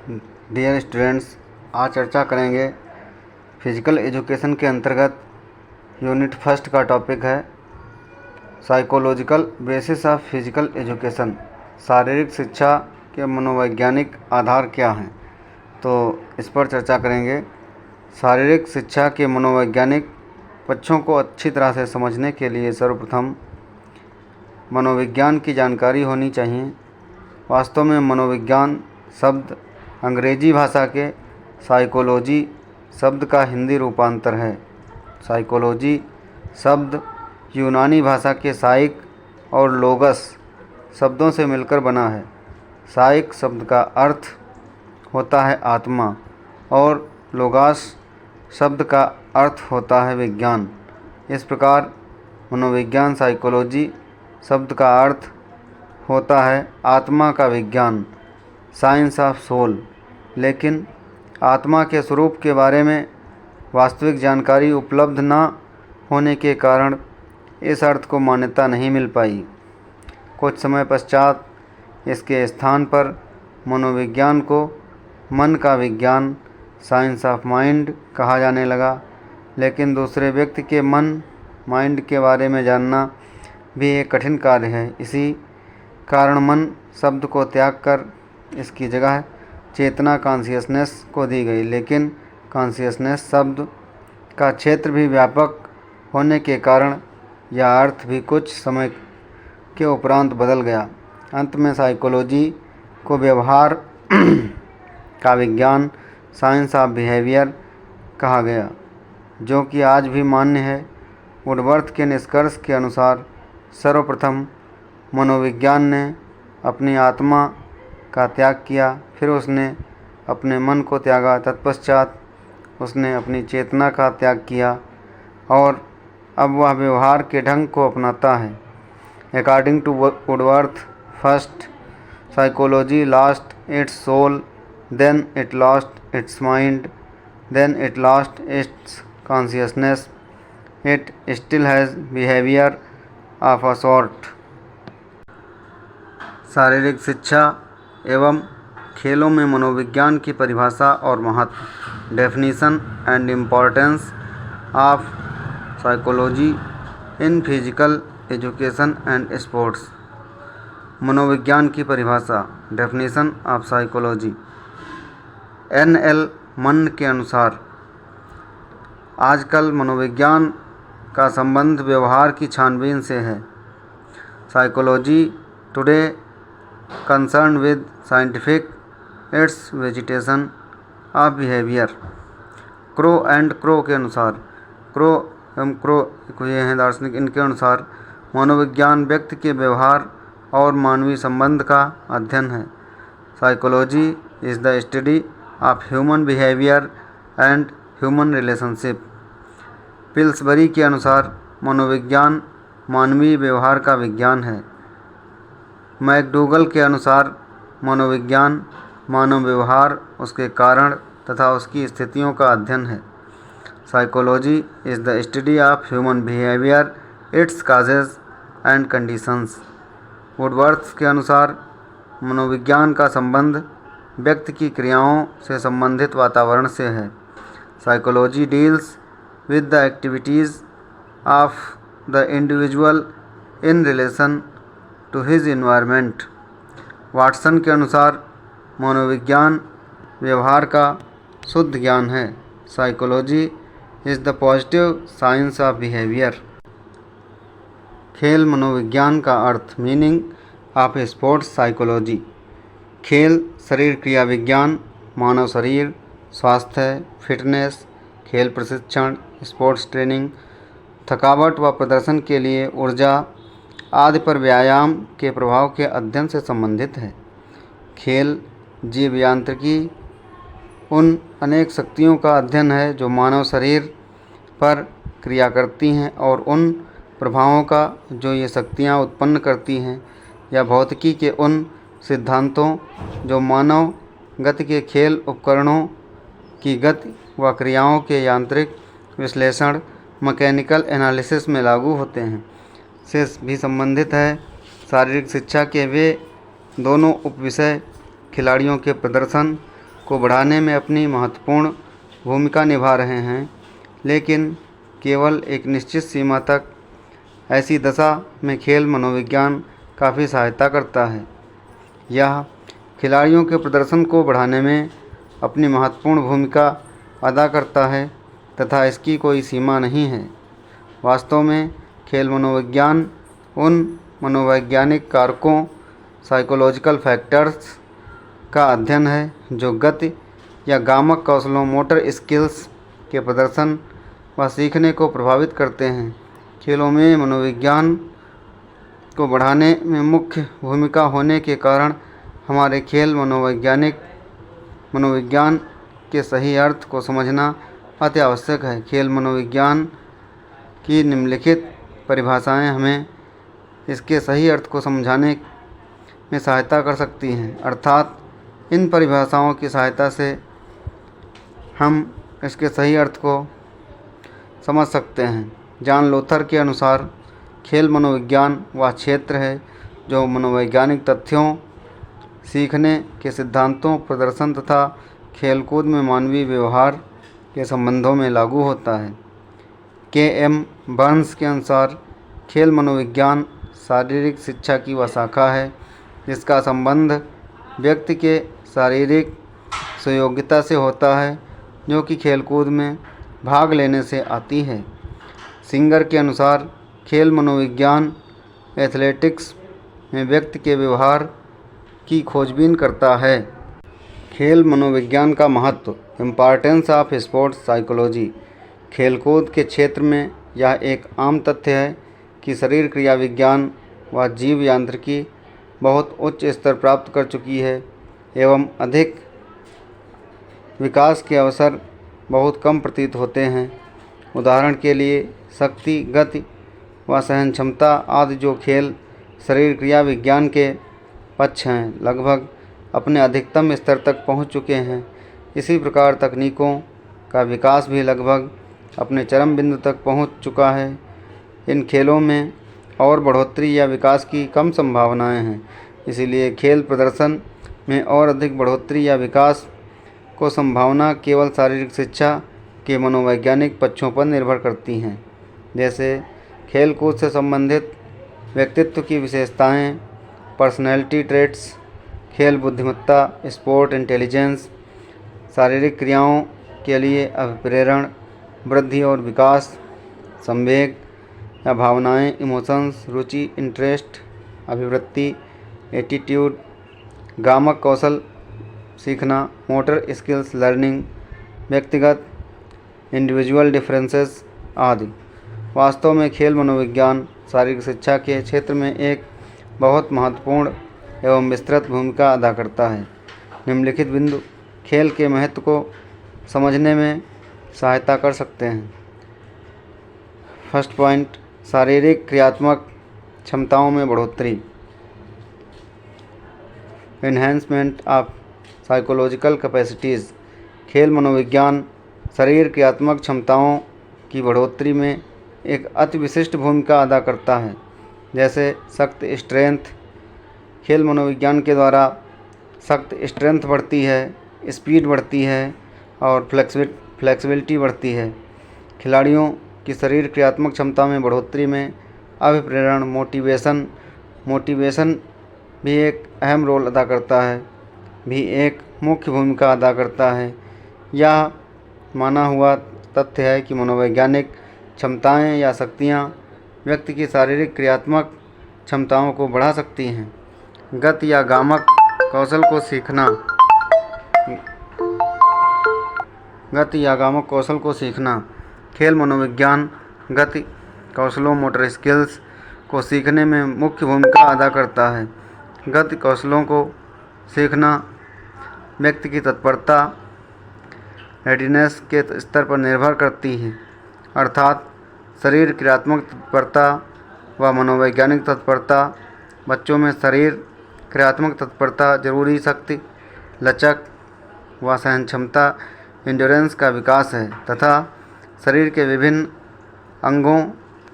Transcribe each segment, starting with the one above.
Dear students, आज चर्चा करेंगे फिजिकल एजुकेशन के अंतर्गत यूनिट फर्स्ट का टॉपिक है psychological basis of physical education. शारीरिक शिक्षा के मनोवैज्ञानिक आधार क्या हैं, तो इस पर चर्चा करेंगे। शारीरिक शिक्षा के मनोवैज्ञानिक पक्षों को अच्छी तरह से समझने के लिए सर्वप्रथम मनोविज्ञान की जानकारी होनी चाहिए। वास्तव में मनोविज्ञान शब्द अंग्रेजी भाषा के साइकोलॉजी शब्द का हिंदी रूपांतर है। साइकोलॉजी शब्द यूनानी भाषा के साइक और लोगस शब्दों से मिलकर बना है। साइक शब्द का अर्थ होता है आत्मा और लोगास शब्द का अर्थ होता है विज्ञान। इस प्रकार मनोविज्ञान साइकोलॉजी शब्द का अर्थ होता है आत्मा का विज्ञान, साइंस ऑफ सोल। लेकिन आत्मा के स्वरूप के बारे में वास्तविक जानकारी उपलब्ध न होने के कारण इस अर्थ को मान्यता नहीं मिल पाई। कुछ समय पश्चात इसके स्थान पर मनोविज्ञान को मन का विज्ञान, साइंस ऑफ माइंड कहा जाने लगा। लेकिन दूसरे व्यक्ति के माइंड के बारे में जानना भी एक कठिन कार्य है। इसी कारण मन शब्द को त्याग कर इसकी जगह चेतना कॉन्शियसनेस को दी गई। लेकिन कॉन्शियसनेस शब्द का क्षेत्र भी व्यापक होने के कारण यह अर्थ भी कुछ समय के उपरांत बदल गया। अंत में साइकोलॉजी को व्यवहार का विज्ञान, साइंस ऑफ बिहेवियर कहा गया, जो कि आज भी मान्य है। वुडवर्थ के निष्कर्ष के अनुसार सर्वप्रथम मनोविज्ञान ने अपनी आत्मा का त्याग किया, फिर उसने अपने मन को त्यागा, तत्पश्चात उसने अपनी चेतना का त्याग किया और अब वह व्यवहार के ढंग को अपनाता है। According to Woodworth, first psychology lost its soul, then it lost its mind, then it lost its consciousness, it still has behaviour of a sort. शारीरिक शिक्षा एवं खेलों में मनोविज्ञान की परिभाषा और महत्व। Definition and importance of psychology in physical education and sports. मनोविज्ञान की परिभाषा। Definition of psychology. NL मन के अनुसार आजकल मनोविज्ञान का संबंध व्यवहार की छानबीन से है। Psychology today concern with scientific it's vegetation of behaviour. Crow and crow के अनुसार, क्रो एवं क्रो ये हैं दार्शनिक, इनके अनुसार मनोविज्ञान व्यक्ति के व्यवहार और मानवीय संबंध का अध्ययन है। Psychology is the study of human behaviour and human relationship. Pillsbury के अनुसार मनोविज्ञान मानवीय व्यवहार का विज्ञान है। मैकडूगल के अनुसार मनोविज्ञान मानव व्यवहार, उसके कारण तथा उसकी स्थितियों का अध्ययन है। Psychology is the study of human behaviour, it's causes and conditions. Woodworth के अनुसार मनोविज्ञान का संबंध व्यक्ति की क्रियाओं से संबंधित वातावरण से है। Psychology deals with the activities of the individual in relation to his environment. Watson के अनुसार मनोविज्ञान व्यवहार का शुद्ध ज्ञान है। Psychology is the positive science of behaviour. खेल मनोविज्ञान का अर्थ। Meaning of sports psychology. खेल शरीर क्रिया विज्ञान, मानव शरीर, स्वास्थ्य, फिटनेस, खेल प्रशिक्षण, स्पोर्ट्स ट्रेनिंग, थकावट व प्रदर्शन के लिए ऊर्जा आदि पर व्यायाम के प्रभाव के अध्ययन से संबंधित है। खेल जीव यांत्रिकी उन अनेक शक्तियों का अध्ययन है जो मानव शरीर पर क्रिया करती हैं और उन प्रभावों का जो ये शक्तियाँ उत्पन्न करती हैं, या भौतिकी के उन सिद्धांतों जो मानव गति के खेल उपकरणों की गति व क्रियाओं के यांत्रिक विश्लेषण, मैकेनिकल एनालिसिस में लागू होते हैं, से भी संबंधित है। शारीरिक शिक्षा के वे दोनों उपविषय खिलाड़ियों के प्रदर्शन को बढ़ाने में अपनी महत्वपूर्ण भूमिका निभा रहे हैं, लेकिन केवल एक निश्चित सीमा तक। ऐसी दशा में खेल मनोविज्ञान काफ़ी सहायता करता है। यह खिलाड़ियों के प्रदर्शन को बढ़ाने में अपनी महत्वपूर्ण भूमिका अदा करता है तथा इसकी कोई सीमा नहीं है। वास्तव में खेल मनोविज्ञान उन मनोवैज्ञानिक कारकों साइकोलॉजिकल फैक्टर्स का अध्ययन है जो गति या गामक कौशलों मोटर स्किल्स के प्रदर्शन व सीखने को प्रभावित करते हैं। खेलों में मनोविज्ञान को बढ़ाने में मुख्य भूमिका होने के कारण हमारे खेल मनोविज्ञान के सही अर्थ को समझना अति आवश्यक है। खेल मनोविज्ञान की निम्नलिखित परिभाषाएं हमें इसके सही अर्थ को समझाने में सहायता कर सकती हैं, अर्थात इन परिभाषाओं की सहायता से हम इसके सही अर्थ को समझ सकते हैं। जॉन लोथर के अनुसार खेल मनोविज्ञान वह क्षेत्र है जो मनोवैज्ञानिक तथ्यों, सीखने के सिद्धांतों, प्रदर्शन तथा खेलकूद में मानवीय व्यवहार के संबंधों में लागू होता है। के.एम. बर्न्स के अनुसार खेल मनोविज्ञान शारीरिक शिक्षा की वह शाखा है जिसका संबंध व्यक्ति के शारीरिक सुयोग्यता से होता है जो कि खेलकूद में भाग लेने से आती है। सिंगर के अनुसार खेल मनोविज्ञान एथलेटिक्स में व्यक्ति के व्यवहार की खोजबीन करता है। खेल मनोविज्ञान का महत्व, इम्पॉर्टेंस ऑफ स्पोर्ट्स साइकोलॉजी। खेलकूद के क्षेत्र में यह एक आम तथ्य है कि शरीर क्रिया विज्ञान व जीव यांत्रिकी बहुत उच्च स्तर प्राप्त कर चुकी है एवं अधिक विकास के अवसर बहुत कम प्रतीत होते हैं। उदाहरण के लिए शक्ति, गति व सहन क्षमता आदि जो खेल शरीर क्रिया विज्ञान के पक्ष हैं, लगभग अपने अधिकतम स्तर तक पहुंच चुके हैं। इसी प्रकार तकनीकों का विकास भी लगभग अपने चरम बिंदु तक पहुंच चुका है। इन खेलों में और बढ़ोतरी या विकास की कम संभावनाएं हैं, इसीलिए खेल प्रदर्शन में और अधिक बढ़ोतरी या विकास को संभावना केवल शारीरिक शिक्षा के मनोवैज्ञानिक पक्षों पर निर्भर करती हैं, जैसे खेल कूद से संबंधित व्यक्तित्व की विशेषताएं, पर्सनैलिटी ट्रेट्स, खेल बुद्धिमत्ता, स्पोर्ट इंटेलिजेंस, शारीरिक क्रियाओं के लिए अभिप्रेरण, वृद्धि और विकास, संवेग या भावनाएं, इमोशंस, रुचि, इंटरेस्ट, अभिवृत्ति, एटीट्यूड, गामक कौशल सीखना, मोटर स्किल्स लर्निंग, व्यक्तिगत इंडिविजुअल डिफरेंसेस आदि। वास्तव में खेल मनोविज्ञान शारीरिक शिक्षा के क्षेत्र में एक बहुत महत्वपूर्ण एवं विस्तृत भूमिका अदा करता है। निम्नलिखित बिंदु खेल के महत्व को समझने में सहायता कर सकते हैं। फर्स्ट पॉइंट, शारीरिक क्रियात्मक क्षमताओं में बढ़ोतरी, एनहेंसमेंट ऑफ साइकोलॉजिकल कैपेसिटीज़। खेल मनोविज्ञान शरीर क्रियात्मक क्षमताओं की बढ़ोतरी में एक अति विशिष्ट भूमिका अदा करता है। जैसे सख्त स्ट्रेंथ, खेल मनोविज्ञान के द्वारा सख्त स्ट्रेंथ बढ़ती है, स्पीड बढ़ती है और फ्लेक्सिबिलिटी बढ़ती है। खिलाड़ियों की शरीर क्रियात्मक क्षमता में बढ़ोतरी में अभिप्रेरण, मोटिवेशन भी एक अहम रोल अदा करता है, भी एक मुख्य भूमिका अदा करता है। यह माना हुआ तथ्य है कि मनोवैज्ञानिक क्षमताएं या शक्तियां व्यक्ति की शारीरिक क्रियात्मक क्षमताओं को बढ़ा सकती हैं। गति या गामक कौशल को सीखना। खेल मनोविज्ञान गति कौशलों, मोटर स्किल्स को सीखने में मुख्य भूमिका अदा करता है। गति कौशलों को सीखना व्यक्ति की तत्परता, रेडीनेस के स्तर पर निर्भर करती है, अर्थात शरीर क्रियात्मक तत्परता व मनोवैज्ञानिक तत्परता। बच्चों में शरीर क्रियात्मक तत्परता जरूरी शक्ति, लचक व सहन क्षमता, एंड्योरेंस का विकास है तथा शरीर के विभिन्न अंगों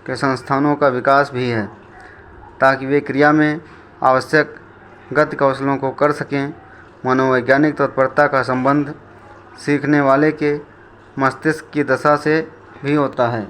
के संस्थानों का विकास भी है ताकि वे क्रिया में आवश्यक गति कौशलों को कर सकें। मनोवैज्ञानिक तत्परता का संबंध सीखने वाले के मस्तिष्क की दशा से भी होता है।